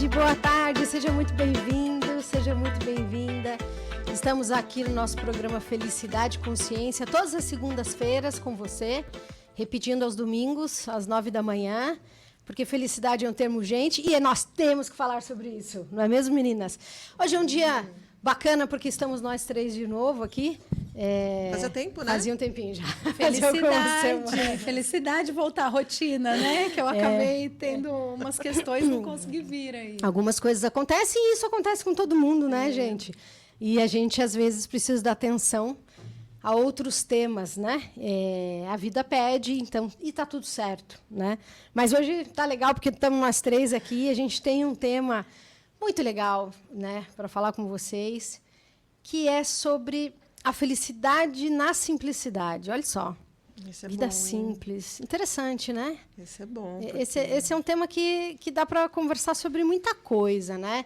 boa tarde, seja muito bem-vindo, seja muito bem-vinda. Estamos aqui no nosso programa Felicidade e Consciência, todas as segundas-feiras com você, repetindo aos domingos, às 9 da manhã, porque felicidade é um termo urgente e nós temos que falar sobre isso, não é mesmo, meninas? Hoje é um dia bacana porque estamos nós três de novo aqui. Fazia tempo, né? Fazia um tempinho já. Felicidade voltar à rotina, né? Que eu acabei tendo umas questões e não consegui vir aí. Algumas coisas acontecem e isso acontece com todo mundo, né, gente? E a gente, às vezes, precisa dar atenção a outros temas, né? A vida pede, então, e tá tudo certo, né? Mas hoje tá legal porque estamos nós três aqui, a gente tem um tema muito legal, né, para falar com vocês, que é sobre a felicidade na simplicidade. Olha só. Esse é vida bom, simples. Interessante, né? Esse é bom. Esse é um tema que dá para conversar sobre muita coisa, né?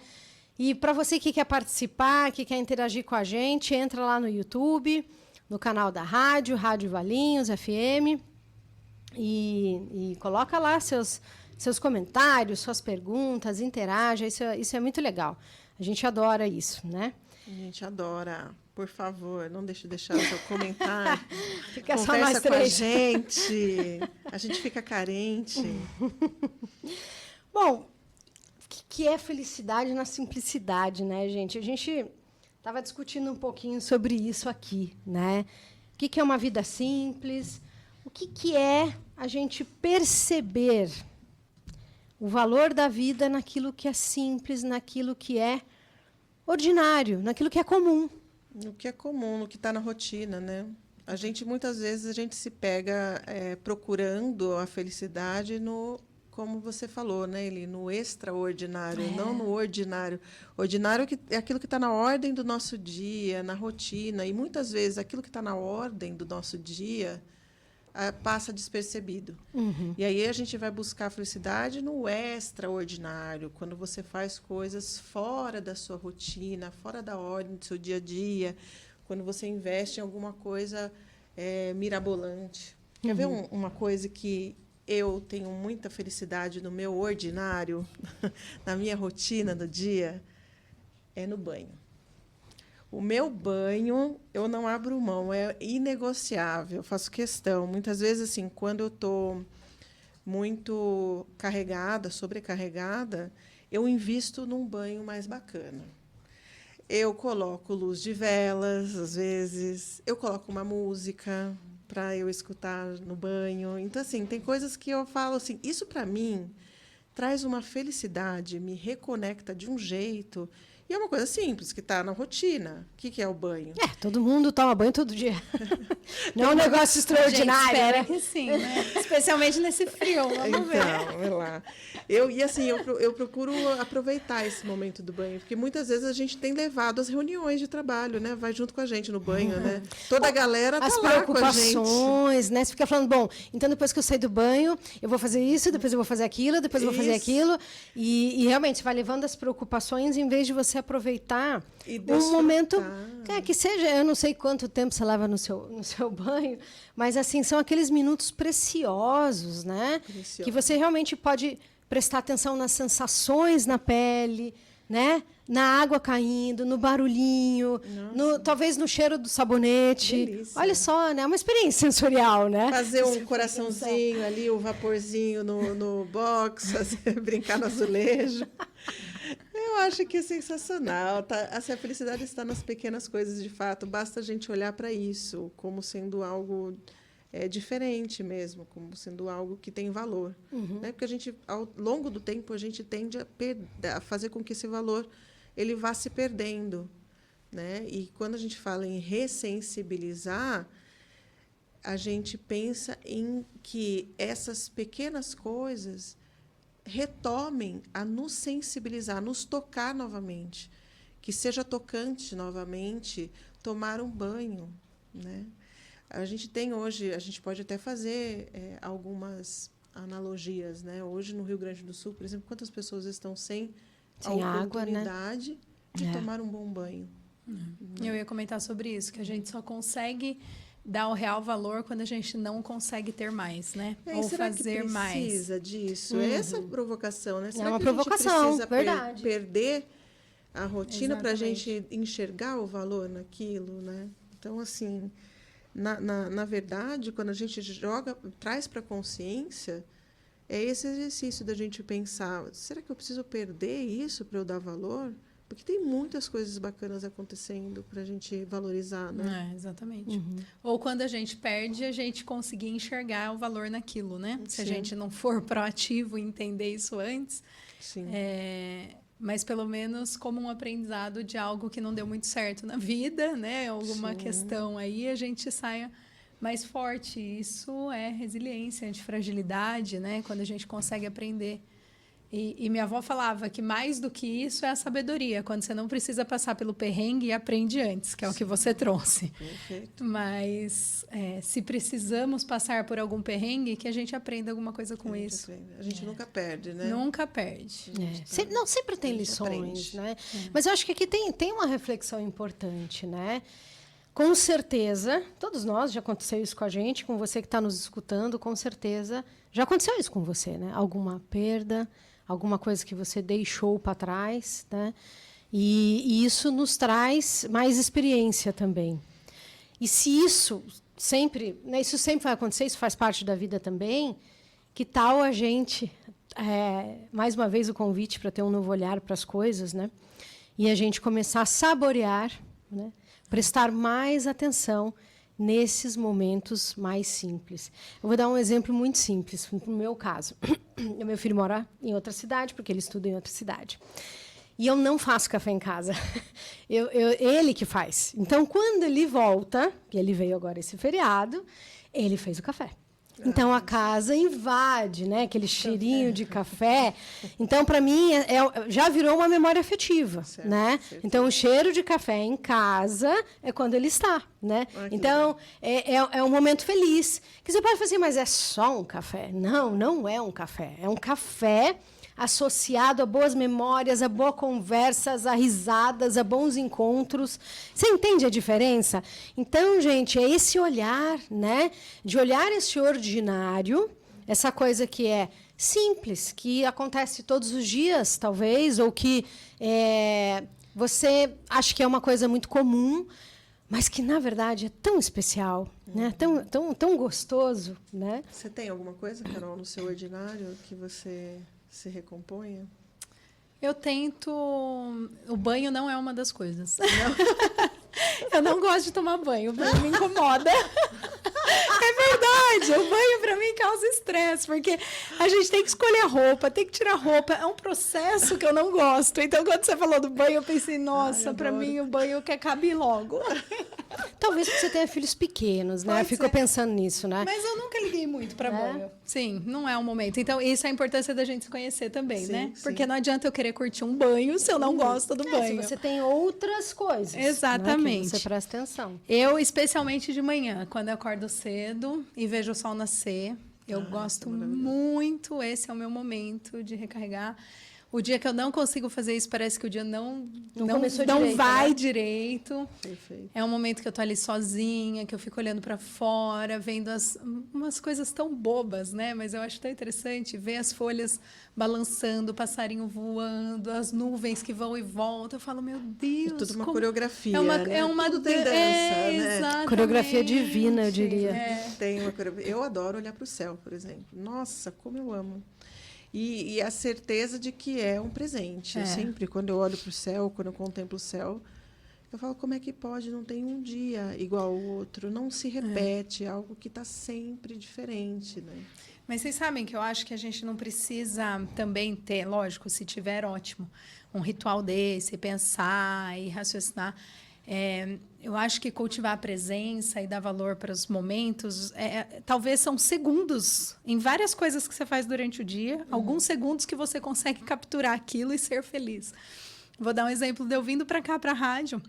E para você que quer participar, que quer interagir com a gente, entra lá no YouTube, no canal da rádio, Rádio Valinhos FM, e coloca lá seus comentários, suas perguntas, interaja. Isso é muito legal. A gente adora isso, né? A gente adora. Por favor, não deixe de deixar o seu comentário. Fica Conversa só nós três. Com a gente fica carente. Bom, o que é felicidade na simplicidade, né, gente? A gente estava discutindo um pouquinho sobre isso aqui, né? O que é uma vida simples? O que é a gente perceber o valor da vida naquilo que é simples, naquilo que é ordinário, naquilo que é comum. No que é comum, no que está na rotina, né? A gente, muitas vezes, a gente se pega procurando a felicidade no, como você falou, né, Eli, no extraordinário, não no ordinário. Ordinário é aquilo que está na ordem do nosso dia, na rotina, e muitas vezes aquilo que está na ordem do nosso dia passa despercebido. Uhum. E aí a gente vai buscar a felicidade no extraordinário, quando você faz coisas fora da sua rotina, fora da ordem do seu dia a dia, quando você investe em alguma coisa mirabolante. Quer ver uma coisa que eu tenho muita felicidade no meu ordinário, na minha rotina do dia? É no banho. O meu banho, eu não abro mão, é inegociável, eu faço questão. Muitas vezes, assim, quando eu estou muito carregada, sobrecarregada, eu invisto num banho mais bacana. Eu coloco luz de velas, às vezes, eu coloco uma música para eu escutar no banho. Então, assim, tem coisas que eu falo assim, isso para mim traz uma felicidade, me reconecta de um jeito. E é uma coisa simples, que está na rotina. O que é o banho? Todo mundo toma banho todo dia. Não é um negócio extraordinário, espera né? que sim, né? Especialmente nesse frio, vamos ver. Então, é lá. Eu procuro aproveitar esse momento do banho, porque muitas vezes a gente tem levado as reuniões de trabalho, né? Vai junto com a gente no banho, né? Toda a galera As tá lá com a gente. preocupações, né? Você fica falando, bom, então depois que eu sair do banho, eu vou fazer isso, depois eu vou fazer aquilo, depois eu vou fazer aquilo. E realmente, você vai levando as preocupações em vez de você aproveitar um momento que seja, eu não sei quanto tempo você leva no seu banho, mas assim, são aqueles minutos preciosos, né? Que você realmente pode prestar atenção nas sensações na pele, né? Na água caindo, no barulhinho, talvez no cheiro do sabonete. Delícia. Olha só, né? É uma experiência sensorial, né? Fazer um coraçãozinho ali, o vaporzinho no box, brincar no azulejo. Eu acho que é sensacional. Tá? A felicidade está nas pequenas coisas, de fato. Basta a gente olhar para isso como sendo algo diferente mesmo, como sendo algo que tem valor. Né? Porque a gente, ao longo do tempo, a gente tende a fazer com que esse valor ele vá se perdendo. Né? E quando a gente fala em ressensibilizar, a gente pensa em que essas pequenas coisas retomem a nos sensibilizar, nos tocar novamente, que seja tocante novamente tomar um banho, né? A gente tem hoje, a gente pode até fazer algumas analogias, né? Hoje no Rio Grande do Sul, por exemplo, quantas pessoas estão sem a oportunidade, né, de tomar um bom banho? Eu ia comentar sobre isso, que a gente só consegue dar o real valor quando a gente não consegue ter mais, né? Ou será fazer que mais. Precisa disso? Essa provocação, né? Será uma que provocação, a gente precisa verdade. perder a rotina para a Exatamente. gente enxergar o valor naquilo, né? Então, assim, na verdade, quando a gente traz para a consciência, é esse exercício da gente pensar, será que eu preciso perder isso para eu dar valor? Porque tem muitas coisas bacanas acontecendo para a gente valorizar, né? Exatamente. Ou quando a gente perde, a gente conseguir enxergar o valor naquilo, né? Se a Sim. gente não for proativo e entender isso antes. Sim. Mas pelo menos como um aprendizado de algo que não deu muito certo na vida, né? Alguma questão aí, a gente saia mais forte. Isso é resiliência, antifragilidade, né? Quando a gente consegue aprender. E minha avó falava que mais do que isso é a sabedoria, quando você não precisa passar pelo perrengue e aprende antes, que é o que você trouxe. Perfeito. Mas se precisamos passar por algum perrengue, que a gente aprenda alguma coisa com isso. A gente nunca perde, né? Nunca perde. Sempre tem lições, né? Mas eu acho que aqui tem uma reflexão importante, né? Com certeza, todos nós, já aconteceu isso com a gente, com você que está nos escutando, com certeza, já aconteceu isso com você, né? Alguma perda, alguma coisa que você deixou para trás, né? E isso nos traz mais experiência também. E se isso sempre, né, isso sempre vai acontecer, isso faz parte da vida também, que tal a gente, mais uma vez o convite para ter um novo olhar para as coisas, né? E a gente começar a saborear, né? Prestar mais atenção nesses momentos mais simples. Eu vou dar um exemplo muito simples, no meu caso. O meu filho mora em outra cidade, porque ele estuda em outra cidade. E eu não faço café em casa. Ele que faz. Então, quando ele volta, que ele veio agora esse feriado, ele fez o café. Então, a casa invade, né? Aquele cheirinho de café. Então, para mim, já virou uma memória afetiva, certo, né? Certo. Então, o cheiro de café em casa é quando ele está, né? Então, é um momento feliz. Que você pode fazer, mas é só um café? Não, não é um café. É um café associado a boas memórias, a boas conversas, a risadas, a bons encontros. Você entende a diferença? Então, gente, é esse olhar, né? De olhar esse ordinário, essa coisa que é simples, que acontece todos os dias, talvez, ou que você acha que é uma coisa muito comum, mas que, na verdade, é tão especial, né? Tão gostoso, né? Você tem alguma coisa, Carol, no seu ordinário que você se recomponha? Eu tento... O banho não é uma das coisas. Eu não gosto de tomar banho. O banho me incomoda. É verdade. O banho, para mim, causa estresse. Porque a gente tem que escolher a roupa, tem que tirar a roupa. É um processo que eu não gosto. Então, quando você falou do banho, eu pensei, nossa, para mim, o banho que acabe logo. Talvez porque você tenha filhos pequenos, né? Fico pensando nisso, né? Mas eu nunca liguei muito para banho. Sim, não é o momento. Então, isso é a importância da gente se conhecer também, né? Sim. Porque não adianta eu querer curtir um banho se eu não gosto do banho. Se você tem outras coisas. Exatamente. Né, que você presta atenção. Eu, especialmente de manhã, quando eu acordo cedo e vejo o sol nascer, eu gosto muito. Esse é o meu momento de recarregar. O dia que eu não consigo fazer isso, parece que o dia não vai direito. Perfeito. É um momento que eu tô ali sozinha, que eu fico olhando para fora, vendo umas coisas tão bobas, né? Mas eu acho tão interessante ver as folhas balançando, o passarinho voando, as nuvens que vão e voltam. Eu falo, meu Deus... É tudo uma coreografia, é uma tudo tem dança, né? Exatamente. Coreografia divina, eu diria. Tem uma coreografia. Eu adoro olhar para o céu, por exemplo. Nossa, como eu amo. E a certeza de que é um presente. Eu sempre, quando eu olho para o céu, quando eu contemplo o céu, eu falo, como é que pode? Não tem um dia igual ao outro. Não se repete, é algo que está sempre diferente, né? Mas vocês sabem que eu acho que a gente não precisa também ter, lógico, se tiver, ótimo, um ritual desse, pensar e raciocinar. Eu acho que cultivar a presença e dar valor para os momentos, talvez são segundos em várias coisas que você faz durante o dia, alguns segundos que você consegue capturar aquilo e ser feliz. Vou dar um exemplo de eu vindo para cá, para a rádio.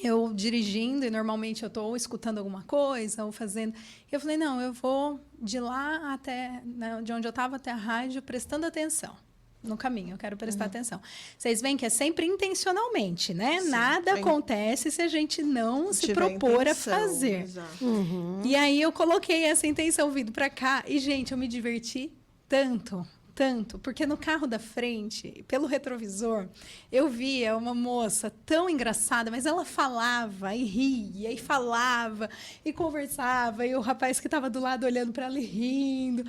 Eu dirigindo, e normalmente eu estou escutando alguma coisa ou fazendo. Eu falei, não, eu vou de lá até, de onde eu estava até a rádio, prestando atenção. no caminho, eu quero prestar atenção. Vocês veem que é sempre intencionalmente, né? Sim, Nada acontece se a gente não se propor intenção, a fazer. Exato. E aí eu coloquei essa intenção vindo para cá e, gente, eu me diverti tanto, porque no carro da frente, pelo retrovisor, eu via uma moça tão engraçada, mas ela falava e ria, e falava, e conversava, e o rapaz que estava do lado olhando para ela e rindo.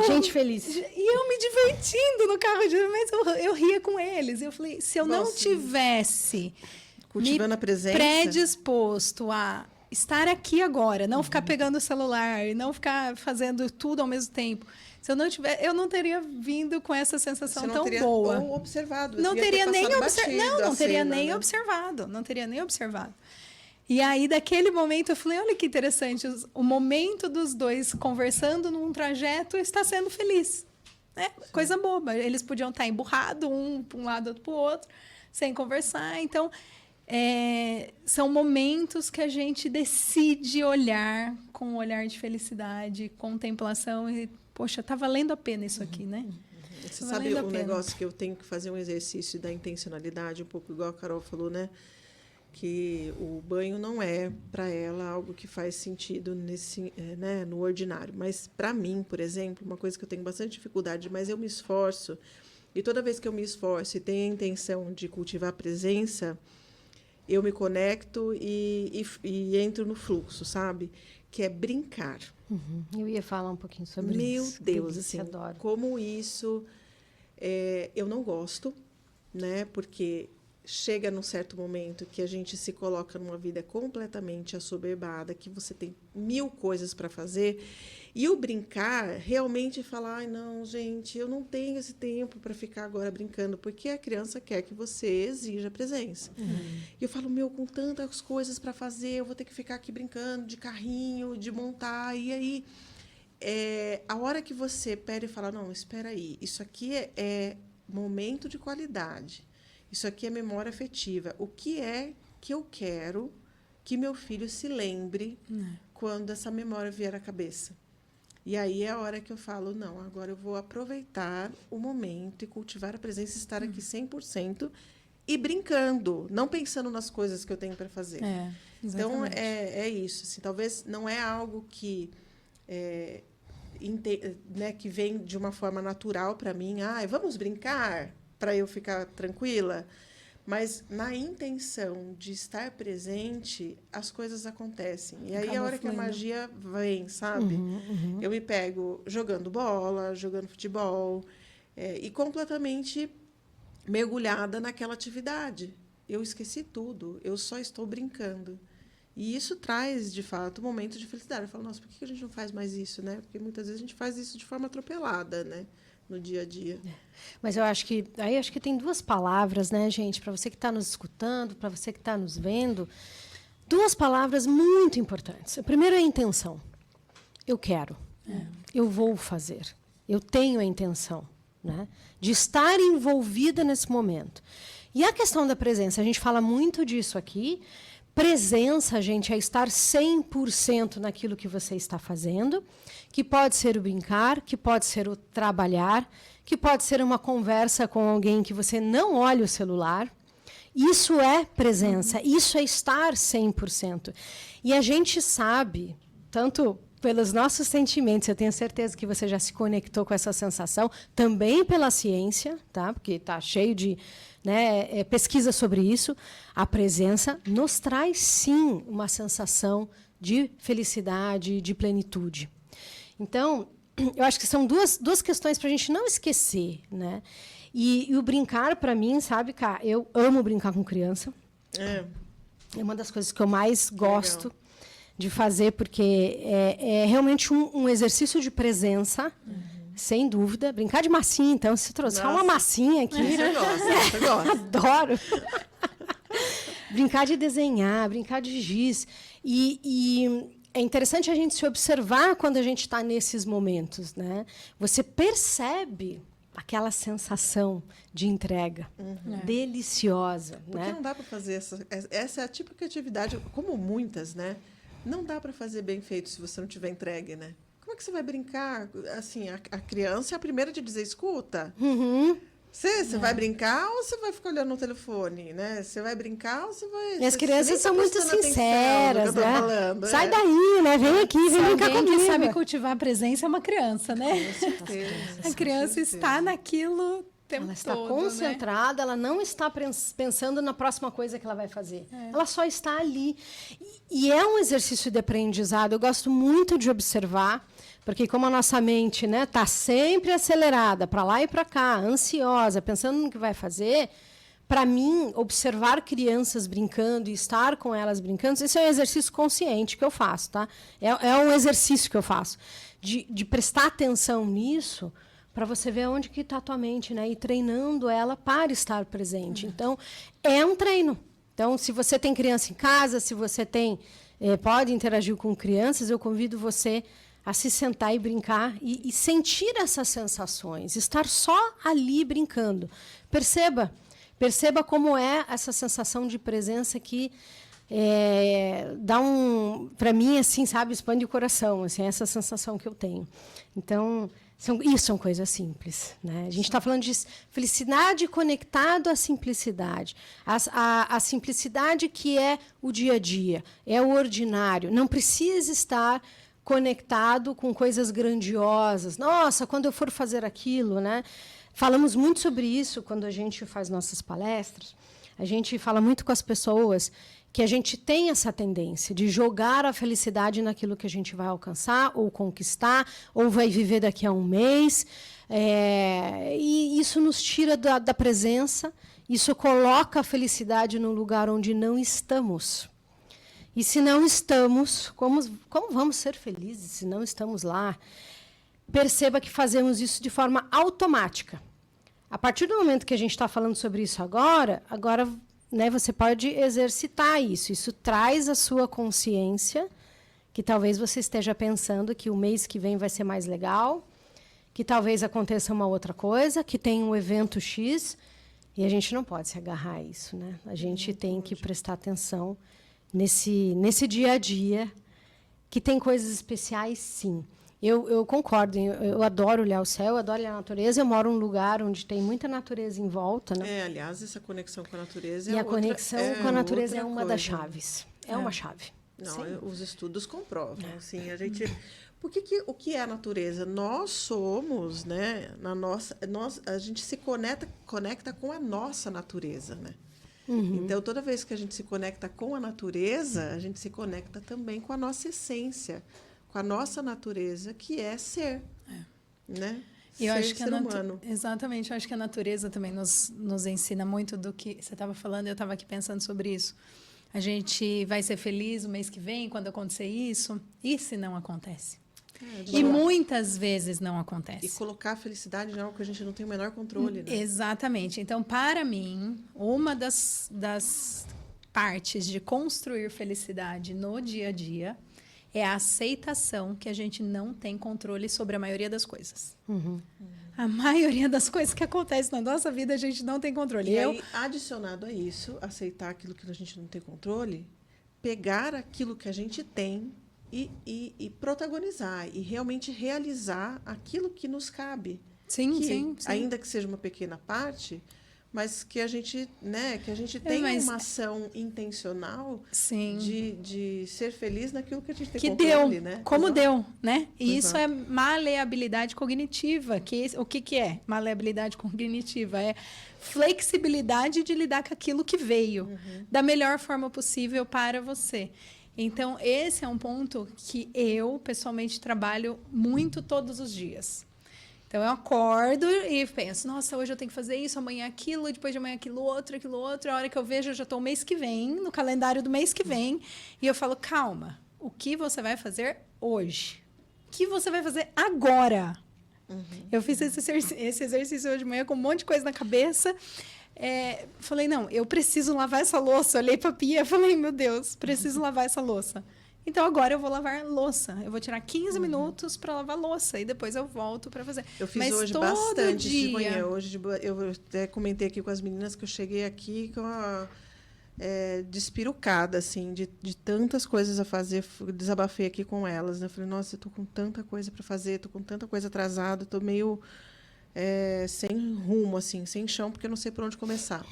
Gente feliz. E eu me divertindo no carro, mas eu ria com eles. Eu falei, se eu não tivesse Cultivando a presença, predisposto a estar aqui agora, não ficar pegando o celular, e não ficar fazendo tudo ao mesmo tempo. Se eu não tiver, eu não teria vindo com essa sensação você não tão teria boa. ou observado. Não ia ter teria nem passado observado. batido Não a teria cena, nem né? observado. Não teria nem observado. E aí, daquele momento, eu falei, olha que interessante, o momento dos dois conversando num trajeto está sendo feliz. Né? Coisa boba. Eles podiam estar emburrados, um para um lado, outro para o outro, sem conversar. Então, são momentos que a gente decide olhar com um olhar de felicidade, contemplação e, poxa, tá valendo a pena isso aqui, né? Você sabe o negócio que eu tenho que fazer um exercício da intencionalidade, um pouco igual a Carol falou, né? Que o banho não é para ela algo que faz sentido né, no ordinário. Mas para mim, por exemplo, uma coisa que eu tenho bastante dificuldade, mas eu me esforço, e toda vez que eu me esforço e tenho a intenção de cultivar a presença, eu me conecto e entro no fluxo, sabe? Que é brincar. Uhum. Eu ia falar um pouquinho sobre isso. Meu Deus, assim, adoro. como isso eu não gosto, né? Porque chega num certo momento que a gente se coloca numa vida completamente assoberbada, que você tem 1000 coisas para fazer, e o brincar realmente falar, ai, não, gente, eu não tenho esse tempo para ficar agora brincando, porque a criança quer que você exija presença. E eu falo, meu, com tantas coisas para fazer, eu vou ter que ficar aqui brincando de carrinho, de montar, e aí a hora que você pera e fala, não, espera aí, isso aqui é momento de qualidade. Isso aqui é memória afetiva. O que é que eu quero que meu filho se lembre quando essa memória vier à cabeça? E aí é a hora que eu falo, não, agora eu vou aproveitar o momento e cultivar a presença, estar aqui 100% e brincando, não pensando nas coisas que eu tenho para fazer. Então, é isso. Assim, talvez não é algo que que vem de uma forma natural para mim. Vamos brincar? Para eu ficar tranquila, mas na intenção de estar presente, as coisas acontecem. E aí é a hora que a magia vem, sabe? Eu me pego jogando bola, jogando futebol, e completamente mergulhada naquela atividade. Eu esqueci tudo, eu só estou brincando. E isso traz, de fato, um momento de felicidade. Eu falo, nossa, por que a gente não faz mais isso, né? Porque muitas vezes a gente faz isso de forma atropelada, né? No dia a dia. Mas eu acho que tem 2 palavras, né, gente, para você que está nos escutando, para você que está nos vendo, 2 palavras muito importantes. A primeira é a intenção. Eu quero. Eu vou fazer. Eu tenho a intenção, né, de estar envolvida nesse momento. E a questão da presença, a gente fala muito disso aqui. Presença, gente, é estar 100% naquilo que você está fazendo, que pode ser o brincar, que pode ser o trabalhar, que pode ser uma conversa com alguém que você não olha o celular. Isso é presença, isso é estar 100%. E a gente sabe, tanto pelos nossos sentimentos, eu tenho certeza que você já se conectou com essa sensação, também pela ciência, tá? Porque está cheio de pesquisa sobre isso. A presença nos traz, sim, uma sensação de felicidade, de plenitude. Então, eu acho que são duas questões para a gente não esquecer, né? E o brincar, para mim, sabe, Cá, eu amo brincar com criança. É uma das coisas que eu mais gosto de fazer, porque é realmente um exercício de presença, sem dúvida. Brincar de massinha, então, se trouxer uma massinha aqui... Você gosta. Adoro. Brincar de desenhar, brincar de giz. E é interessante a gente se observar quando a gente está nesses momentos, né? Você percebe aquela sensação de entrega deliciosa. Porque não dá para fazer essa é a típica atividade, como muitas, né? Não dá para fazer bem feito se você não tiver entregue, né? Como é que você vai brincar? Assim, a criança é a primeira de dizer, escuta, Você vai brincar ou você vai ficar olhando no telefone, né? Você vai brincar ou você vai... E as crianças são muito sinceras, que eu tô né? falando, Sai daí, né? Vem aqui, vem brincar alguém comigo. que sabe cultivar a presença é uma criança, né? Com certeza. A criança está naquilo o tempo Ela está todo, concentrada, ela não está pensando na próxima coisa que ela vai fazer. Ela só está ali. E é um exercício de aprendizado. Eu gosto muito de observar, porque como a nossa mente, né, está sempre acelerada, para lá e para cá, ansiosa, pensando no que vai fazer, para mim, observar crianças brincando e estar com elas brincando, esse é um exercício consciente que eu faço. Tá? É um exercício que eu faço, de prestar atenção nisso, para você ver onde que está a tua mente, né? E treinando ela para estar presente. Então, é um treino. Então, se você tem criança em casa, se você pode interagir com crianças, eu convido você a se sentar e brincar e sentir essas sensações, estar só ali brincando. Perceba como é essa sensação de presença que dá para mim, assim, sabe, expande o coração, assim, essa sensação que eu tenho. Então, isso são coisas simples, né? A gente está falando de felicidade conectado à simplicidade. A simplicidade que é o dia a dia, é o ordinário. Não precisa estar conectado com coisas grandiosas. Nossa, quando eu for fazer aquilo, né? Falamos muito sobre isso quando a gente faz nossas palestras. A gente fala muito com as pessoas que a gente tem essa tendência de jogar a felicidade naquilo que a gente vai alcançar ou conquistar, ou vai viver daqui a um mês. E isso nos tira da presença, isso coloca a felicidade num lugar onde não estamos. E se não estamos, como vamos ser felizes se não estamos lá? Perceba que fazemos isso de forma automática. A partir do momento que a gente está falando sobre isso agora, né, você pode exercitar isso. Isso traz a sua consciência, que talvez você esteja pensando que o mês que vem vai ser mais legal, que talvez aconteça uma outra coisa, que tem um evento X, e a gente não pode se agarrar a isso, né? A gente tem que prestar atenção nesse dia a dia, que tem coisas especiais, sim. Eu concordo, eu adoro olhar o céu, eu adoro olhar a natureza. Eu moro num lugar onde tem muita natureza em volta, né? Aliás, essa conexão com a natureza e a conexão com a natureza é uma coisa. das chaves. É uma chave. Não, os estudos comprovam. Assim, o que é a natureza? Nós somos, né? A gente se conecta com a nossa natureza, né? Uhum. Então, toda vez que a gente se conecta com a natureza, a gente se conecta também com a nossa essência, com a nossa natureza, que é ser, né? E eu acho que ser humano. Exatamente, eu acho que a natureza também nos ensina muito do que você estava falando, eu estava aqui pensando sobre isso. A gente vai ser feliz o mês que vem, quando acontecer isso, e se não acontece? E muitas vezes não acontece. E colocar a felicidade em algo que a gente não tem o menor controle, né? Exatamente. Então, para mim, uma das partes de construir felicidade no dia a dia é a aceitação que a gente não tem controle sobre a maioria das coisas. Uhum. A maioria das coisas que acontecem na nossa vida, a gente não tem controle. E aí, adicionado a isso, aceitar aquilo que a gente não tem controle, pegar aquilo que a gente tem e protagonizar, e realmente realizar aquilo que nos cabe. Sim. Ainda que seja uma pequena parte, mas que a gente, né, tenha uma ação intencional de ser feliz naquilo que a gente tem controle, né? Como deu, né? E isso é maleabilidade cognitiva. O que é maleabilidade cognitiva? É flexibilidade de lidar com aquilo que veio da melhor forma possível para você. Então, esse é um ponto que eu, pessoalmente, trabalho muito todos os dias. Então, eu acordo e penso, nossa, hoje eu tenho que fazer isso, amanhã aquilo, depois de amanhã aquilo outro. A hora que eu vejo, eu já estou o mês que vem, no calendário do mês que vem. E eu falo, calma, o que você vai fazer hoje? O que você vai fazer agora? Eu fiz esse exercício hoje de manhã com um monte de coisa na cabeça. Falei, não, eu preciso lavar essa louça. Olhei para a pia, falei, meu Deus, preciso lavar essa louça. Então, agora eu vou lavar louça. Eu vou tirar 15 minutos para lavar louça e depois eu volto para fazer. Eu fiz hoje bastante de manhã. Eu até comentei aqui com as meninas que eu cheguei aqui com despirucada, assim, de tantas coisas a fazer. Desabafei aqui com elas, né? Falei, nossa, eu tô com tanta coisa para fazer, tô com tanta coisa atrasada, tô meio sem rumo, assim, sem chão, porque eu não sei por onde começar.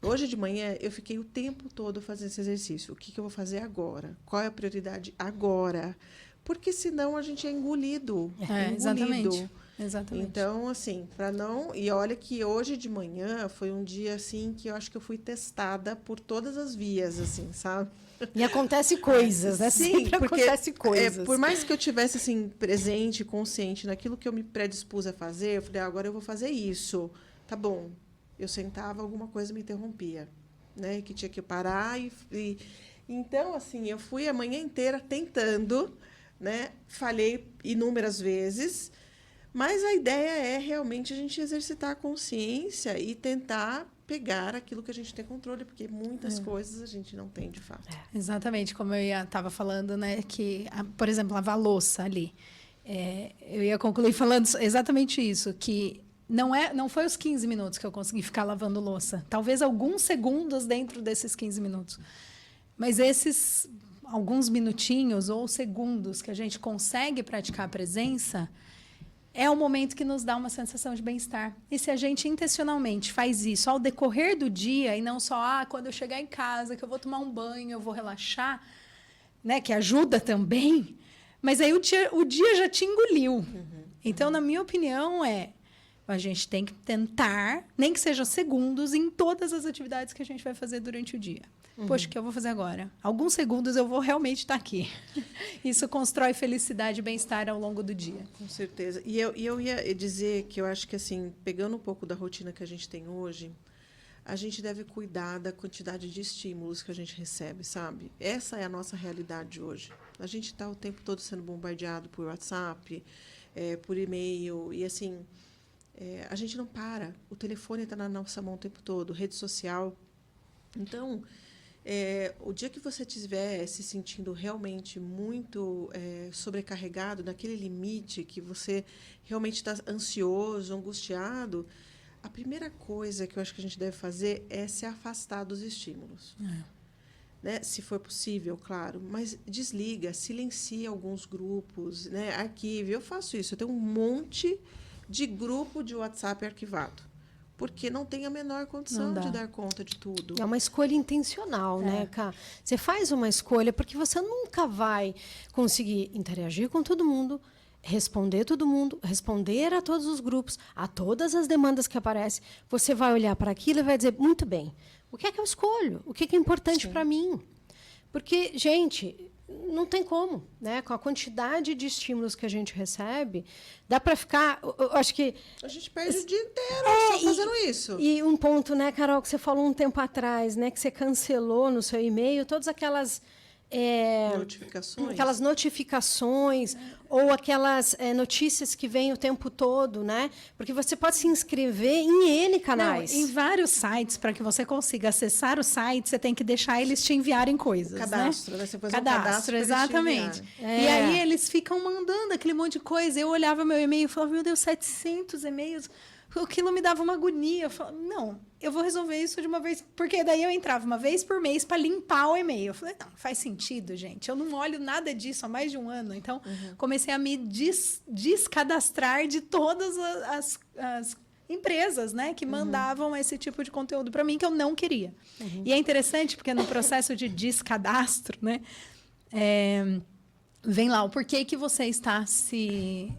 Hoje de manhã, eu fiquei o tempo todo fazendo esse exercício. O que eu vou fazer agora? Qual é a prioridade agora? Porque senão a gente é engolido. Exatamente. Então, assim, para não... E olha que hoje de manhã foi um dia, assim, que eu acho que eu fui testada por todas as vias, assim, sabe? E acontece coisas, né? Sim, sempre porque acontece coisas. por mais que eu tivesse, assim, presente, consciente naquilo que eu me predispus a fazer, eu falei, agora eu vou fazer isso. Tá bom. Eu sentava, alguma coisa me interrompia, né? Que tinha que parar Então, assim, eu fui a manhã inteira tentando, né? Falhei inúmeras vezes, mas a ideia é realmente a gente exercitar a consciência e tentar pegar aquilo que a gente tem controle, porque muitas coisas a gente não tem de fato. Exatamente, como eu estava falando, né? Que, por exemplo, lavar louça ali. Eu ia concluir falando exatamente isso, que não foi os 15 minutos que eu consegui ficar lavando louça. Talvez alguns segundos dentro desses 15 minutos. Mas esses alguns minutinhos ou segundos que a gente consegue praticar a presença é o momento que nos dá uma sensação de bem-estar. E se a gente intencionalmente faz isso ao decorrer do dia e não só quando eu chegar em casa, que eu vou tomar um banho, eu vou relaxar, né, que ajuda também, mas aí o dia já te engoliu. Então, na minha opinião, a gente tem que tentar, nem que sejam segundos, em todas as atividades que a gente vai fazer durante o dia. Poxa, o que eu vou fazer agora? Alguns segundos eu vou realmente estar aqui. Isso constrói felicidade e bem-estar ao longo do dia. Com certeza. E eu ia dizer que eu acho que, assim, pegando um pouco da rotina que a gente tem hoje, a gente deve cuidar da quantidade de estímulos que a gente recebe, sabe? Essa é a nossa realidade hoje. A gente está o tempo todo sendo bombardeado por WhatsApp, por e-mail, e, assim... a gente não para. O telefone está na nossa mão o tempo todo, rede social. Então, o dia que você estiver se sentindo realmente muito sobrecarregado, naquele limite que você realmente está ansioso, angustiado, a primeira coisa que eu acho que a gente deve fazer é se afastar dos estímulos. Né? Se for possível, claro, mas desliga, silencia alguns grupos, né? Arquive. Eu faço isso, eu tenho um monte de grupo de WhatsApp arquivado, porque não tem a menor condição de dar conta de tudo. É uma escolha intencional, né, Ká? Você faz uma escolha porque você nunca vai conseguir interagir com todo mundo, responder todo mundo, responder a todos os grupos, a todas as demandas que aparecem. Você vai olhar para aquilo e vai dizer, muito bem, o que é que eu escolho? O que é importante para mim? Porque, gente... não tem como, né? Com a quantidade de estímulos que a gente recebe, dá para ficar... Eu acho que... a gente perde o dia inteiro só fazendo isso. E um ponto, né, Carol, que você falou um tempo atrás, né, que você cancelou no seu e-mail todas aquelas... notificações. Aquelas notificações ou aquelas notícias que vêm o tempo todo, né? Porque você pode se inscrever em N canais. Não, em vários sites, para que você consiga acessar o site, você tem que deixar eles te enviarem coisas. Cadastro, né? Você faz um cadastro exatamente. E aí eles ficam mandando aquele monte de coisa. Eu olhava meu e-mail e falava, meu Deus, 700 e-mails. Aquilo me dava uma agonia. Eu falava, não, eu vou resolver isso de uma vez. Porque daí eu entrava uma vez por mês para limpar o e-mail. Eu falei, não faz sentido, gente. Eu não olho nada disso há mais de um ano. Então, comecei a me descadastrar de todas as empresas, né, que mandavam esse tipo de conteúdo para mim que eu não queria. E é interessante porque no processo de descadastro, né, vem lá o porquê que você está se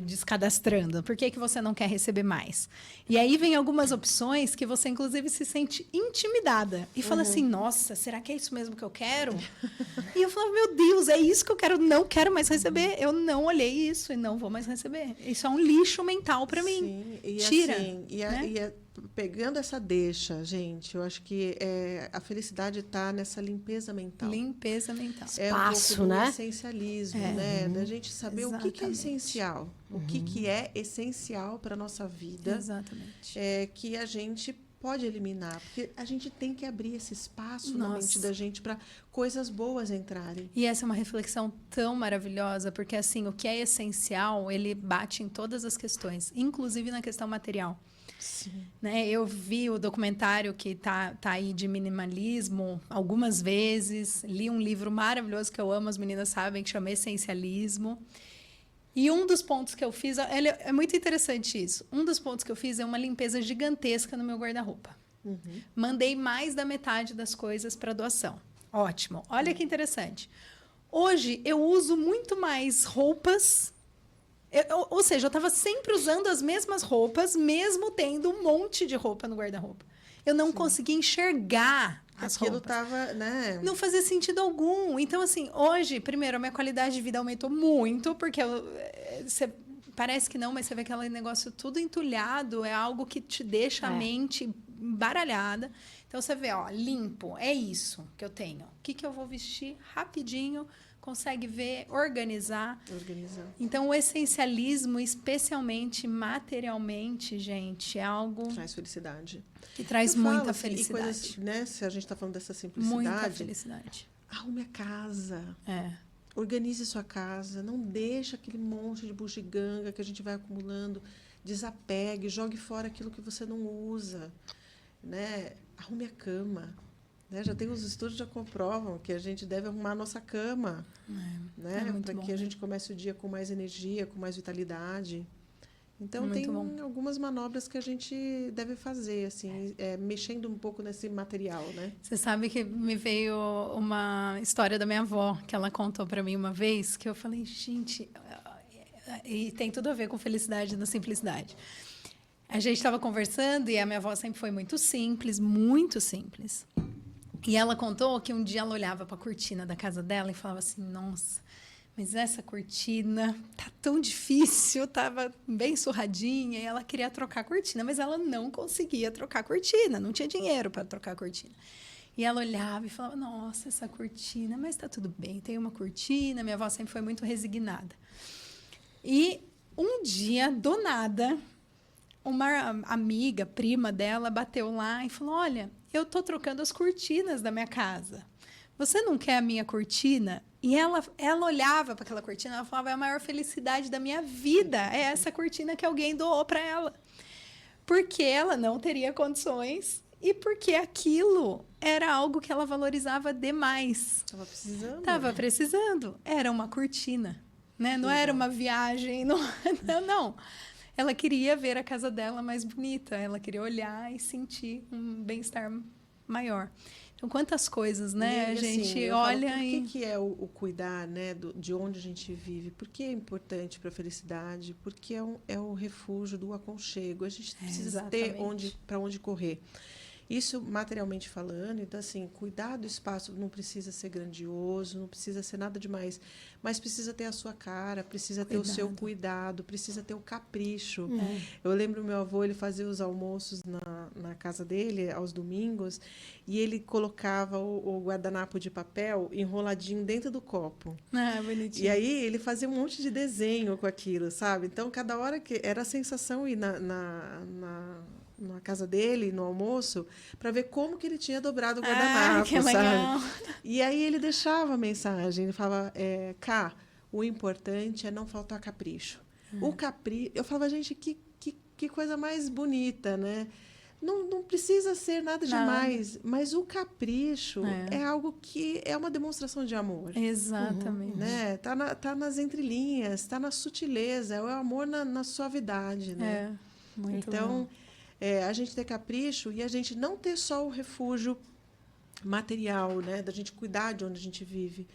descadastrando, por que você não quer receber mais. E aí vem algumas opções que você, inclusive, se sente intimidada. E fala assim, nossa, será que é isso mesmo que eu quero? E eu falo, meu Deus, é isso que eu quero, não quero mais receber. Eu não olhei isso e não vou mais receber. Isso é um lixo mental para mim. Sim, e tira. Assim, pegando essa deixa, gente, eu acho que a felicidade está nessa limpeza mental. Limpeza mental. Espaço, um pouco né? do essencialismo, né? Da gente saber o que é essencial. O que é essencial para a nossa vida. Exatamente. Que a gente pode eliminar. Porque a gente tem que abrir esse espaço na mente da gente para coisas boas entrarem. E essa é uma reflexão tão maravilhosa, porque assim, o que é essencial, ele bate em todas as questões, inclusive na questão material. Sim. Né? Eu vi o documentário que tá aí de minimalismo algumas vezes, li um livro maravilhoso que eu amo, as meninas sabem, que chama Essencialismo. E um dos pontos que eu fiz, é muito interessante isso. Um dos pontos que eu fiz é uma limpeza gigantesca no meu guarda-roupa. Mandei mais da metade das coisas para doação. Ótimo. Olha que interessante. Hoje eu uso muito mais roupas. Ou seja, eu estava sempre usando as mesmas roupas, mesmo tendo um monte de roupa no guarda-roupa. Eu não conseguia enxergar as Aquilo roupas. tava, né? Não fazia sentido algum. Então, assim, hoje, primeiro, a minha qualidade de vida aumentou muito, porque parece que não, mas você vê aquele negócio tudo entulhado, é algo que te deixa a mente embaralhada. Então, você vê, ó, limpo, é isso que eu tenho. O que eu vou vestir rapidinho, consegue ver, organizar. Então, o essencialismo, especialmente materialmente, gente, é algo... Traz felicidade. Que traz muita felicidade. E coisas, né, se a gente está falando dessa simplicidade... Muita felicidade. Arrume a casa. Organize sua casa. Não deixe aquele monte de bugiganga que a gente vai acumulando. Desapegue, jogue fora aquilo que você não usa. Né? Arrume a cama. Né? Já tem os estudos que já comprovam que a gente deve arrumar a nossa cama, né? Para que a gente comece o dia com mais energia, com mais vitalidade. Então, tem algumas manobras que a gente deve fazer, assim, mexendo um pouco nesse material, né? Você sabe que me veio uma história da minha avó, que ela contou para mim uma vez, que eu falei, gente... E tem tudo a ver com felicidade na simplicidade. A gente estava conversando e a minha avó sempre foi muito simples, muito simples. E ela contou que um dia ela olhava para a cortina da casa dela e falava assim, nossa, mas essa cortina tá tão difícil, estava bem surradinha, e ela queria trocar a cortina, mas ela não conseguia trocar a cortina, não tinha dinheiro para trocar a cortina. E ela olhava e falava, nossa, essa cortina, mas está tudo bem, tem uma cortina. Minha avó sempre foi muito resignada. E um dia, do nada, uma amiga, prima dela, bateu lá e falou, olha, eu estou trocando as cortinas da minha casa. Você não quer a minha cortina? E ela olhava para aquela cortina, ela falava, é a maior felicidade da minha vida, é essa cortina que alguém doou para ela. Porque ela não teria condições e porque aquilo era algo que ela valorizava demais. Estava precisando. Estava precisando. Era uma cortina, né? Não era uma viagem, não. Ela queria ver a casa dela mais bonita, ela queria olhar e sentir um bem-estar maior. Então, quantas coisas, né? A gente olha falo, e... Por que é o cuidar, né, de onde a gente vive? Por que é importante para a felicidade? Porque é o refúgio do aconchego. A gente precisa ter para onde correr. Isso materialmente falando, então, assim, cuidar do espaço não precisa ser grandioso, não precisa ser nada demais, mas precisa ter a sua cara, precisa ter o seu cuidado, precisa ter o capricho. Eu lembro meu avô, ele fazia os almoços na casa dele, aos domingos, e ele colocava o guardanapo de papel enroladinho dentro do copo. Ah, bonitinho. E aí ele fazia um monte de desenho com aquilo, sabe? Então, cada hora que... Era a sensação ir na casa dele, no almoço, para ver como que ele tinha dobrado o guardanapo, que legal. sabe? E aí ele deixava a mensagem, ele falava, Cá, o importante é não faltar capricho. O capricho... Eu falava, gente, que coisa mais bonita, né? Não precisa ser nada demais, mas o capricho é algo que é uma demonstração de amor. Exatamente. Né? Tá nas entrelinhas, tá na sutileza, é o amor na suavidade, né? Muito então... bom. A gente ter capricho e a gente não ter só o refúgio material, né, da gente cuidar de onde a gente vive,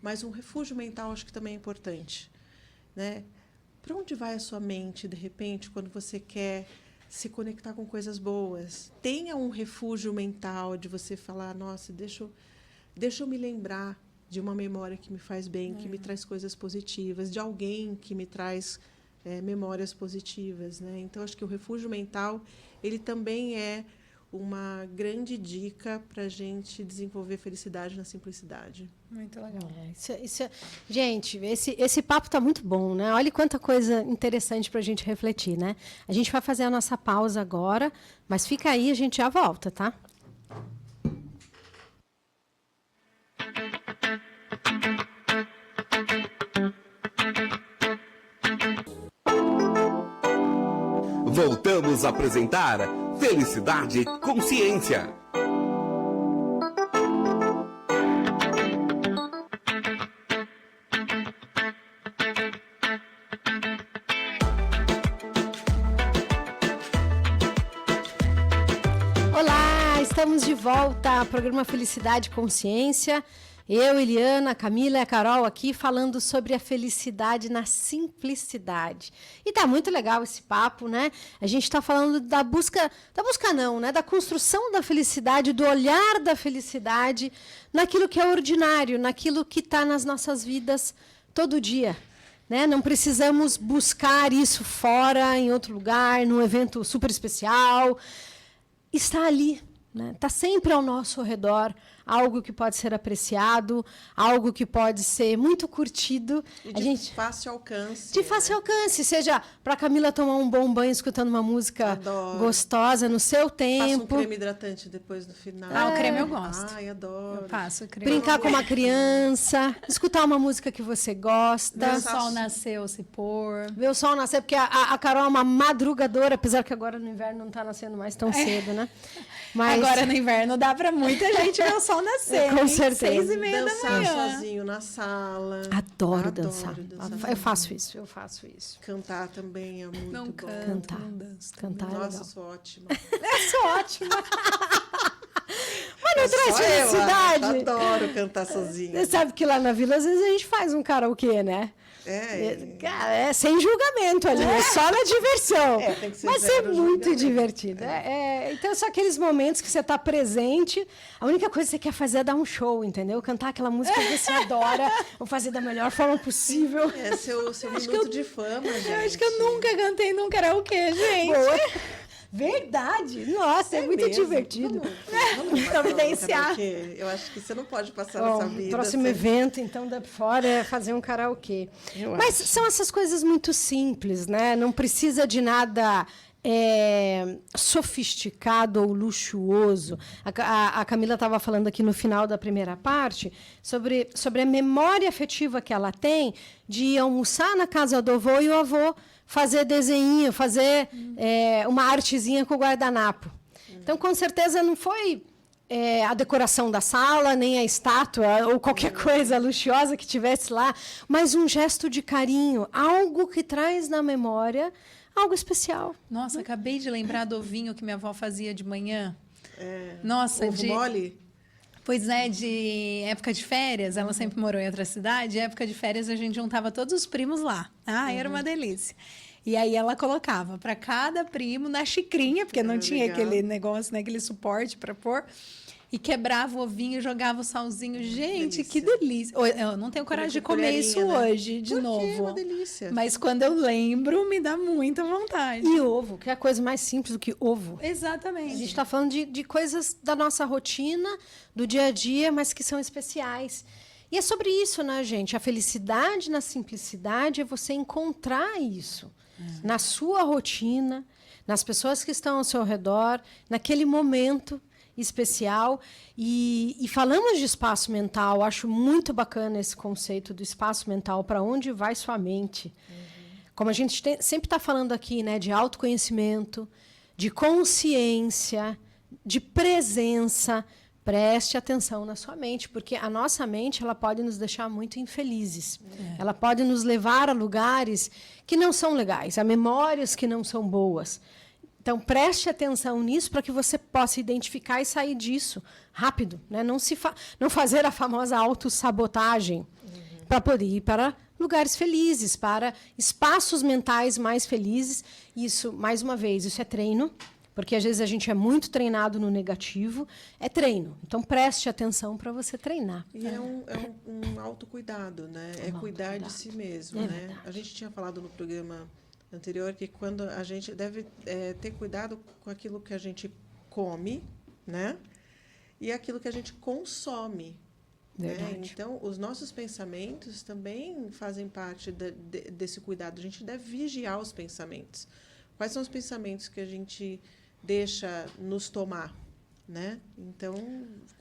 mas um refúgio mental acho que também é importante, né? Para onde vai a sua mente, de repente, quando você quer se conectar com coisas boas? Tenha um refúgio mental de você falar, nossa, deixa eu me lembrar de uma memória que me faz bem, que me traz coisas positivas, de alguém que me traz memórias positivas, né? Então, acho que o refúgio mental, ele também é uma grande dica para a gente desenvolver felicidade na simplicidade. Muito legal. Gente, esse papo está muito bom, né? Olha quanta coisa interessante para a gente refletir, né? A gente vai fazer a nossa pausa agora, mas fica aí, a gente já volta, tá? Voltamos a apresentar Felicidade e Consciência. estamos de volta. Programa Felicidade e Consciência. Eu, Eliana, a Camila e a Carol aqui falando sobre a felicidade na simplicidade. E tá muito legal esse papo, né? A gente está falando da busca não, né? Da construção da felicidade, do olhar da felicidade naquilo que é ordinário, naquilo que está nas nossas vidas todo dia. Né? Não precisamos buscar isso fora, em outro lugar, num evento super especial. Está ali, né? Está sempre ao nosso redor, algo que pode ser apreciado, algo que pode ser muito curtido. E de fácil alcance. De fácil alcance, seja para a Camila tomar um bom banho escutando uma música gostosa no seu tempo. Passa um creme hidratante depois no final. O creme eu gosto. Ai, adoro. Eu passo o creme. Brincar com uma criança, escutar uma música que você gosta. Ver o sol nascer ou se pôr. Ver o sol nascer, porque a Carol é uma madrugadora, apesar que agora no inverno não está nascendo mais tão cedo, né? Mas agora no inverno dá para muita gente ver o sol nascer. Com certeza. 6:30 da manhã. Dançar sozinho na sala. Adoro dançar. Eu faço isso. Cantar também é muito não bom. Cantar. Não danço. Cantar é Nossa, legal. sou ótima. Sou ótima. Mas não traz Só felicidade. eu adoro cantar sozinha. Você sabe que lá na vila, às vezes, a gente faz um karaokê, né? Cara, é sem julgamento ali, é só na diversão. Tem que ser Mas é zero muito julgamento. divertido. Então, são aqueles momentos que você está presente, a única coisa que você quer fazer é dar um show, entendeu? Cantar aquela música que você adora, ou fazer da melhor forma possível. É seu minuto de fama, gente. Eu acho que eu nunca cantei num karaokê, gente. Boa. Verdade! Nossa, é muito mesmo? divertido. Vamos Providenciar. Eu acho que você não pode passar Bom, nessa vida. próximo evento, então, da fora é fazer um karaokê. Mas são essas coisas muito simples, né? Não precisa de nada sofisticado ou luxuoso. A Camila estava falando aqui no final da primeira parte sobre a memória afetiva que ela tem de almoçar na casa do avô e o avô fazer desenho, fazer uma artezinha com o guardanapo. Então, com certeza, não foi a decoração da sala, nem a estátua, ou qualquer coisa luxuosa que tivesse lá, mas um gesto de carinho, algo que traz na memória algo especial. Nossa, acabei de lembrar do ovinho que minha avó fazia de manhã. Nossa, Ovo mole? Pois é, de época de férias, ela sempre morou em outra cidade, época de férias a gente juntava todos os primos lá. Era uma delícia. E aí ela colocava para cada primo na xicrinha, porque não tinha legal. aquele negócio, né, aquele suporte para pôr, e quebrava o ovinho, jogava o salzinho. Gente, que delícia. Eu não tenho coragem de comer isso hoje, de novo. É uma delícia. Mas quando eu lembro, me dá muita vontade. E ovo, que é a coisa mais simples do que ovo. Exatamente. A gente está falando de coisas da nossa rotina, do dia a dia, mas que são especiais. E é sobre isso, né, gente? A felicidade na simplicidade é você encontrar isso na sua rotina, nas pessoas que estão ao seu redor, naquele momento especial. E falamos de espaço mental, acho muito bacana esse conceito do espaço mental, para onde vai sua mente. Como a gente sempre está falando aqui, né, de autoconhecimento, de consciência, de presença. Preste atenção na sua mente, porque a nossa mente ela pode nos deixar muito infelizes. Ela pode nos levar a lugares que não são legais, a memórias que não são boas. Então, preste atenção nisso para que você possa identificar e sair disso rápido. Né? Não fazer a famosa autossabotagem para poder ir para lugares felizes, para espaços mentais mais felizes. Isso, mais uma vez, isso é treino. Porque, às vezes, a gente é muito treinado no negativo. É treino. Então, preste atenção para você treinar. E é um autocuidado, né? É cuidar de si mesmo, né? Verdade. A gente tinha falado no programa anterior que quando a gente deve ter cuidado com aquilo que a gente come, né? E aquilo que a gente consome. Né? Então, os nossos pensamentos também fazem parte desse cuidado. A gente deve vigiar os pensamentos. Quais são os pensamentos que a gente deixa nos tomar, né? Então,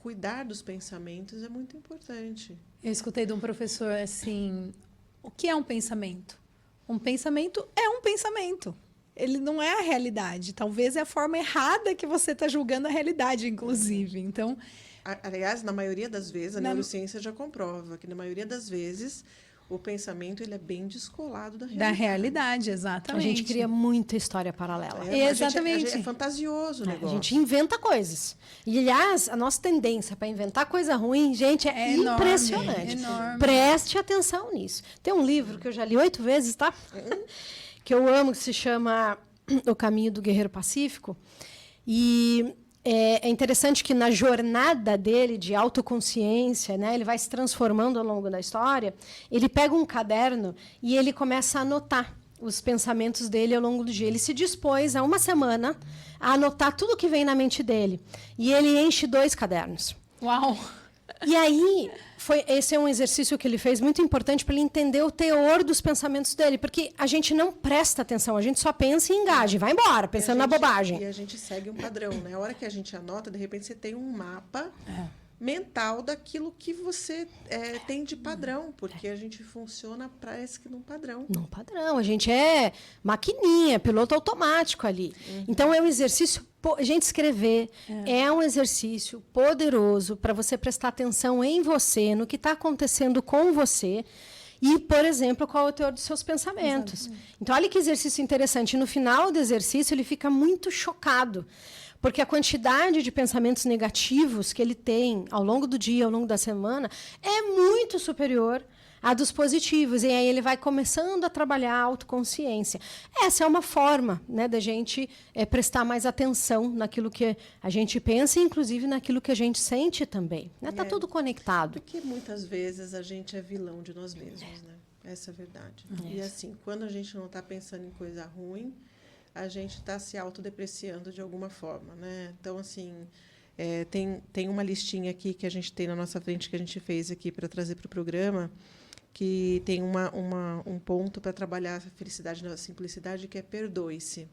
cuidar dos pensamentos é muito importante. Eu escutei de um professor assim, o que é um pensamento? Um pensamento é um pensamento. Ele não é a realidade. Talvez é a forma errada que você está julgando a realidade, inclusive. Então, aliás, na maioria das vezes, a neurociência já comprova que, na maioria das vezes, o pensamento ele é bem descolado da realidade. Da realidade, exatamente. A gente cria muita história paralela. Exatamente. É fantasioso o negócio. A gente inventa coisas. E, aliás, a nossa tendência para inventar coisa ruim, gente, é impressionante. Enorme. Preste atenção nisso. Tem um livro que eu já li 8 vezes, tá? Que eu amo, que se chama O Caminho do Guerreiro Pacífico. E é interessante que na jornada dele de autoconsciência, né, ele vai se transformando ao longo da história, ele pega um caderno e ele começa a anotar os pensamentos dele ao longo do dia. Ele se dispôs a uma semana a anotar tudo que vem na mente dele. E ele enche 2 cadernos. Uau! E aí, esse é um exercício que ele fez muito importante para ele entender o teor dos pensamentos dele, porque a gente não presta atenção, a gente só pensa e engaja, vai embora, pensando na bobagem. E a gente segue um padrão, né? A hora que a gente anota, de repente você tem um mapa mental daquilo que você tem de padrão, porque a gente funciona, parece que num padrão. Num padrão, a gente é maquininha, piloto automático ali. Então, é um exercício. Gente, escrever é um exercício poderoso para você prestar atenção em você, no que está acontecendo com você e, por exemplo, qual é o teor dos seus pensamentos. Exatamente. Então, olha que exercício interessante. No final do exercício, ele fica muito chocado, porque a quantidade de pensamentos negativos que ele tem ao longo do dia, ao longo da semana, é muito superior a dos positivos. E aí ele vai começando a trabalhar a autoconsciência. Essa é uma forma, né, da gente prestar mais atenção naquilo que a gente pensa e, inclusive, naquilo que a gente sente também. Está tudo conectado. Porque muitas vezes a gente é vilão de nós mesmos, né? Essa é a verdade. E assim, quando a gente não está pensando em coisa ruim, a gente está se autodepreciando de alguma forma, né? Então, assim, tem uma listinha aqui que a gente tem na nossa frente, que a gente fez aqui para trazer para o programa, que tem um ponto para trabalhar a felicidade na simplicidade, que é perdoe-se.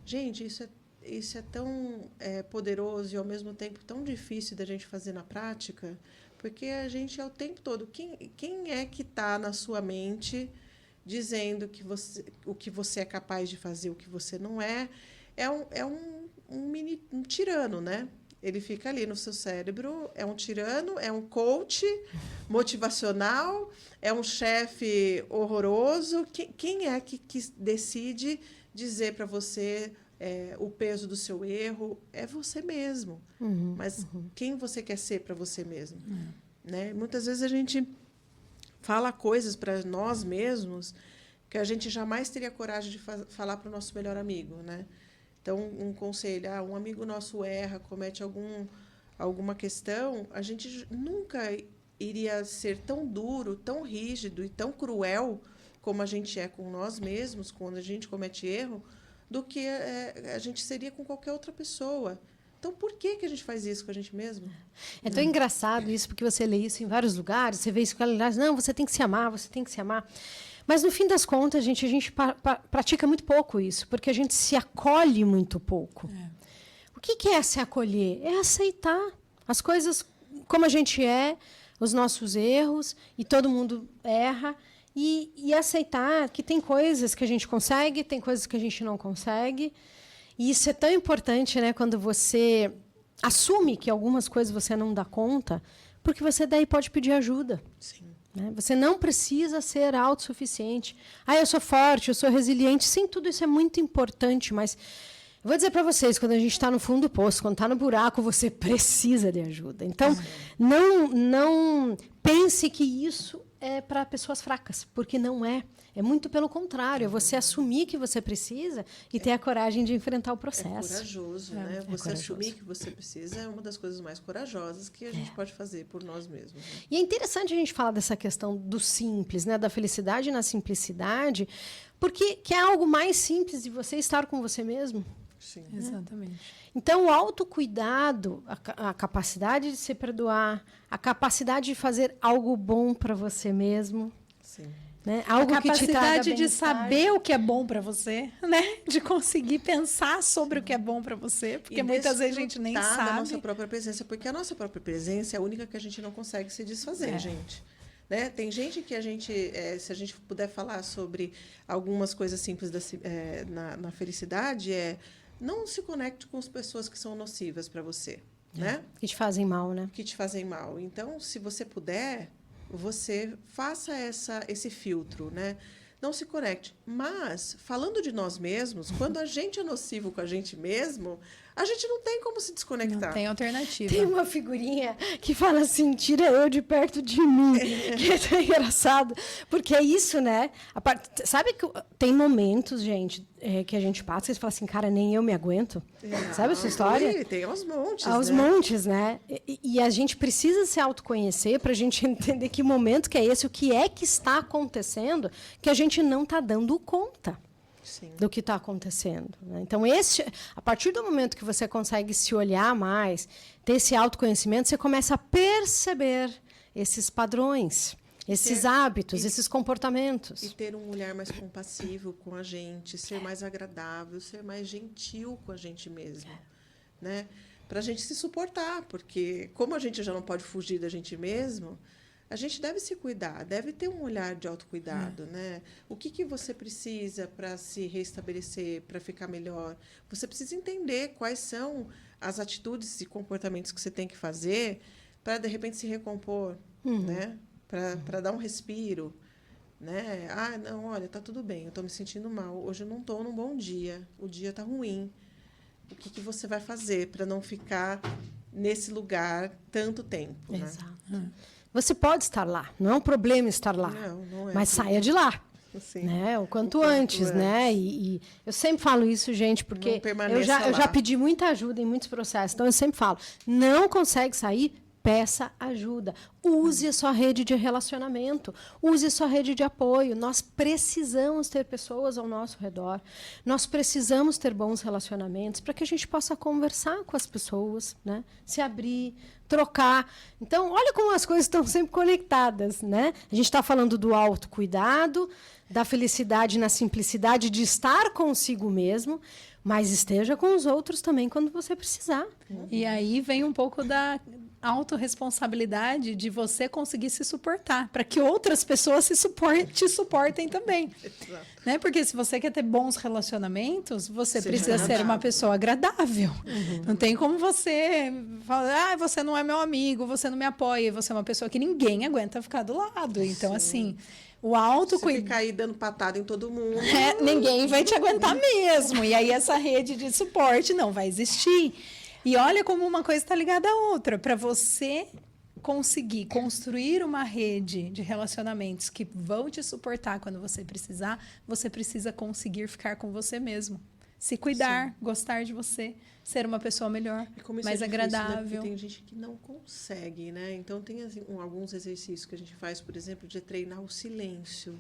Gente, isso é tão poderoso e, ao mesmo tempo, tão difícil da gente fazer na prática, porque a gente é o tempo todo... Quem é que está na sua mente dizendo que o que você é capaz de fazer, o que você não é um tirano, né? Ele fica ali no seu cérebro, é um tirano, é um coach motivacional, é um chefe horroroso. Quem é que decide dizer para você o peso do seu erro? É você mesmo. Mas quem você quer ser para você mesmo? Né? Muitas vezes a gente fala coisas para nós mesmos que a gente jamais teria coragem de falar para o nosso melhor amigo, né? Então, um conselho, um amigo nosso erra, comete alguma questão, a gente nunca iria ser tão duro, tão rígido e tão cruel como a gente é com nós mesmos, quando a gente comete erro, do que a gente seria com qualquer outra pessoa. Então, por que a gente faz isso com a gente mesmo? É tão engraçado isso, porque você lê isso em vários lugares, você vê isso com lugares, não, você tem que se amar, você tem que se amar. Mas, no fim das contas, a gente pratica muito pouco isso, porque a gente se acolhe muito pouco. O que é se acolher? É aceitar as coisas como a gente é, os nossos erros, e todo mundo erra, e aceitar que tem coisas que a gente consegue, tem coisas que a gente não consegue. E isso é tão importante, né, quando você assume que algumas coisas você não dá conta, porque você daí pode pedir ajuda. Sim. Né? Você não precisa ser autossuficiente. Eu sou forte, eu sou resiliente. Sim, tudo isso é muito importante, mas eu vou dizer para vocês, quando a gente está no fundo do poço, quando está no buraco, você precisa de ajuda. Então, não pense que isso é para pessoas fracas, porque não é. É muito pelo contrário, é você assumir que você precisa e ter a coragem de enfrentar o processo. É corajoso, né? Você assumir que você precisa é uma das coisas mais corajosas que a gente pode fazer por nós mesmos. Né? E é interessante a gente falar dessa questão do simples, né? Da felicidade na simplicidade, porque que é algo mais simples de você estar com você mesmo. Sim. Exatamente. Então, o autocuidado, a capacidade de se perdoar, a capacidade de fazer algo bom para você mesmo. Sim. Né? Algo a capacidade que te de saber o que é bom para você, né? De conseguir pensar sobre o que é bom para você, porque muitas vezes a gente nem sabe. Da nossa própria presença, porque a nossa própria presença é a única que a gente não consegue se desfazer, gente. Né? Tem gente que a gente, se a gente puder falar sobre algumas coisas simples na felicidade, não se conecte com as pessoas que são nocivas para você, né? Que te fazem mal, né? Que te fazem mal. Então, se você puder, você faça esse filtro, né? Não se conecte. Mas, falando de nós mesmos, quando a gente é nocivo com a gente mesmo, a gente não tem como se desconectar. Não tem alternativa. Tem uma figurinha que fala assim, tira eu de perto de mim. Que é tão engraçado. Porque é isso, né? Sabe que tem momentos, gente, que a gente passa e você fala assim, cara, nem eu me aguento. Sabe essa história? Tem aos montes, aos montes, né? E a gente precisa se autoconhecer para a gente entender que momento que é esse, o que é que está acontecendo, que a gente não está dando conta. Sim. Do que está acontecendo. Né? Então, a partir do momento que você consegue se olhar mais, ter esse autoconhecimento, você começa a perceber esses padrões, esses hábitos, esses comportamentos. E ter um olhar mais compassivo com a gente, ser mais agradável, ser mais gentil com a gente mesmo. Né? Para a gente se suportar, porque como a gente já não pode fugir da gente mesmo, a gente deve se cuidar, deve ter um olhar de autocuidado, né? O que você precisa para se restabelecer, para ficar melhor? Você precisa entender quais são as atitudes e comportamentos que você tem que fazer para, de repente, se recompor, né? Para dar um respiro, né? Ah, não, olha, tá tudo bem, eu estou me sentindo mal, hoje eu não estou num bom dia, o dia está ruim. O que você vai fazer para não ficar nesse lugar tanto tempo, né? Exato. Você pode estar lá, não é um problema estar lá, não é, mas saia de lá, né? O quanto antes, né? E eu sempre falo isso, gente, porque eu já pedi muita ajuda em muitos processos, então eu sempre falo, não consegue sair, peça ajuda. Use a sua rede de relacionamento, use a sua rede de apoio. Nós precisamos ter pessoas ao nosso redor, nós precisamos ter bons relacionamentos para que a gente possa conversar com as pessoas, né? Se abrir, trocar. Então, olha como as coisas estão sempre conectadas, né? A gente está falando do autocuidado, da felicidade na simplicidade de estar consigo mesmo, mas esteja com os outros também quando você precisar. E aí vem um pouco da autorresponsabilidade de você conseguir se suportar, para que outras pessoas te suportem também. Né? Porque se você quer ter bons relacionamentos, você precisa ser uma pessoa agradável. Não tem como você falar, você não é meu amigo, você não me apoia, você é uma pessoa que ninguém aguenta ficar do lado. Então, assim, o autocuidado... Se ficar aí dando patada em todo mundo... ninguém vai te aguentar mesmo. E aí essa rede de suporte não vai existir. E olha como uma coisa está ligada à outra. Para você conseguir construir uma rede de relacionamentos que vão te suportar quando você precisar, você precisa conseguir ficar com você mesmo. Se cuidar, gostar de você, ser uma pessoa melhor, mais agradável. Né? Tem gente que não consegue, né? Então, tem assim, alguns exercícios que a gente faz, por exemplo, de treinar o silêncio.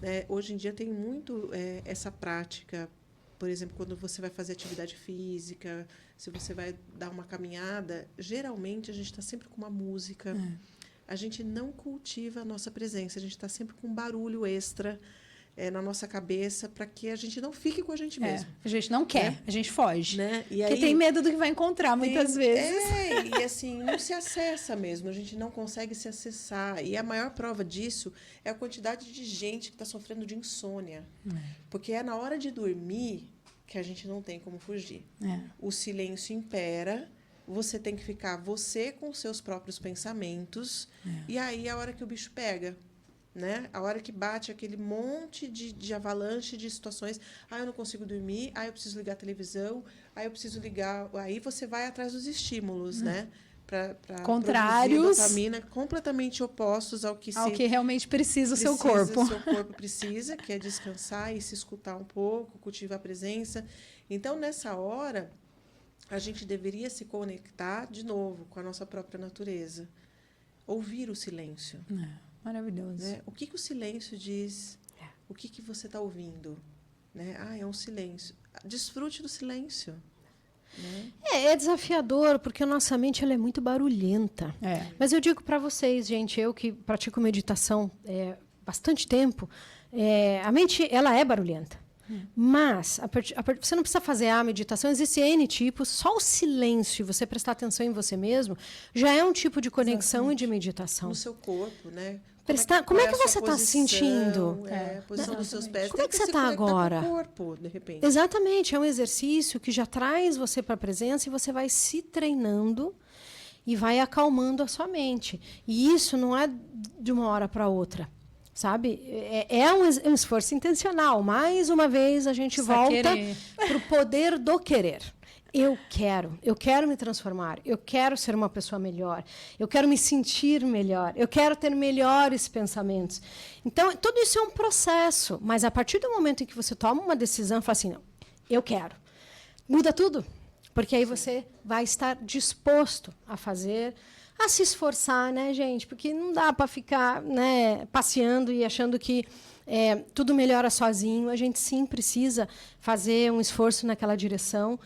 Né? Hoje em dia tem muito essa prática. Por exemplo, quando você vai fazer atividade física, se você vai dar uma caminhada, geralmente a gente está sempre com uma música. A gente não cultiva a nossa presença, a gente está sempre com um barulho extra na nossa cabeça para que a gente não fique com a gente mesmo. A gente não quer, a gente foge. Né? E porque aí, tem medo do que vai encontrar muitas vezes. E assim, não se acessa mesmo, a gente não consegue se acessar. E a maior prova disso é a quantidade de gente que está sofrendo de insônia. Porque é na hora de dormir que a gente não tem como fugir. O silêncio impera, você tem que ficar você com os seus próprios pensamentos, e aí é a hora que o bicho pega. Né? A hora que bate aquele monte de avalanche de situações, eu não consigo dormir, eu preciso ligar a televisão, eu preciso ligar... Aí você vai atrás dos estímulos, né? Para contrários, dopamina, completamente opostos ao que realmente precisa o seu corpo. O seu corpo precisa, que é descansar e se escutar um pouco, cultivar a presença. Então, nessa hora, a gente deveria se conectar de novo com a nossa própria natureza. Ouvir o silêncio. Maravilhoso. Né? O que o silêncio diz? O que você está ouvindo? Né? É um silêncio. Desfrute do silêncio. Né? É desafiador, porque a nossa mente ela é muito barulhenta. Mas eu digo para vocês, gente, eu que pratico meditação há bastante tempo, a mente ela é barulhenta. Mas você não precisa fazer a meditação, existe N tipos, só o silêncio, você prestar atenção em você mesmo, já é um tipo de conexão e de meditação. No seu corpo, né? Como é que você está se sentindo? A posição dos seus pés. Como é que você está agora? Com o corpo, de repente. Exatamente, é um exercício que já traz você para a presença e você vai se treinando. e vai acalmando a sua mente. E isso não é de uma hora para outra, sabe? É um esforço intencional. Mais uma vez, a gente volta para o poder do querer. Eu quero me transformar, eu quero ser uma pessoa melhor, eu quero me sentir melhor, eu quero ter melhores pensamentos. Então, tudo isso é um processo, mas a partir do momento em que você toma uma decisão, fala assim, não, eu quero. Muda tudo, porque aí você vai estar disposto a fazer, a se esforçar, né, gente? Porque não dá para ficar, né, passeando e achando que tudo melhora sozinho. A gente sim precisa fazer um esforço naquela direção.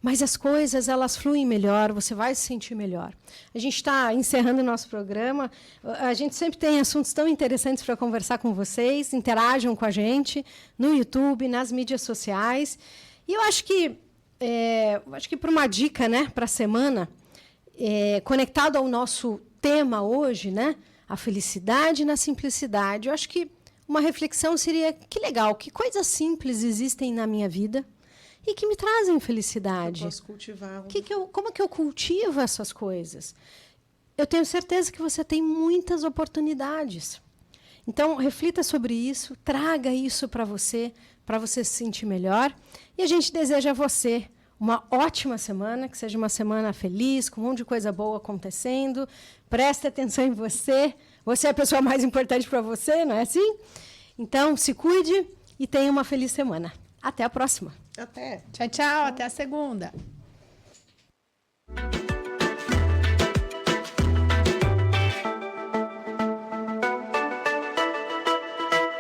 Mas as coisas, elas fluem melhor, você vai se sentir melhor. A gente está encerrando o nosso programa. A gente sempre tem assuntos tão interessantes para conversar com vocês. Interajam com a gente no YouTube, nas mídias sociais. E eu acho que para uma dica, né, para a semana, conectado ao nosso tema hoje, né, a felicidade na simplicidade, eu acho que uma reflexão seria, que legal, que coisas simples existem na minha vida e que me trazem felicidade. Eu posso cultivar. Como que eu cultivo essas coisas? Eu tenho certeza que você tem muitas oportunidades. Então, reflita sobre isso, traga isso para você se sentir melhor. E a gente deseja a você uma ótima semana, que seja uma semana feliz, com um monte de coisa boa acontecendo. Preste atenção em você. Você é a pessoa mais importante para você, não é assim? Então, se cuide e tenha uma feliz semana. Até a próxima. Até. Tchau, tchau. Até a segunda.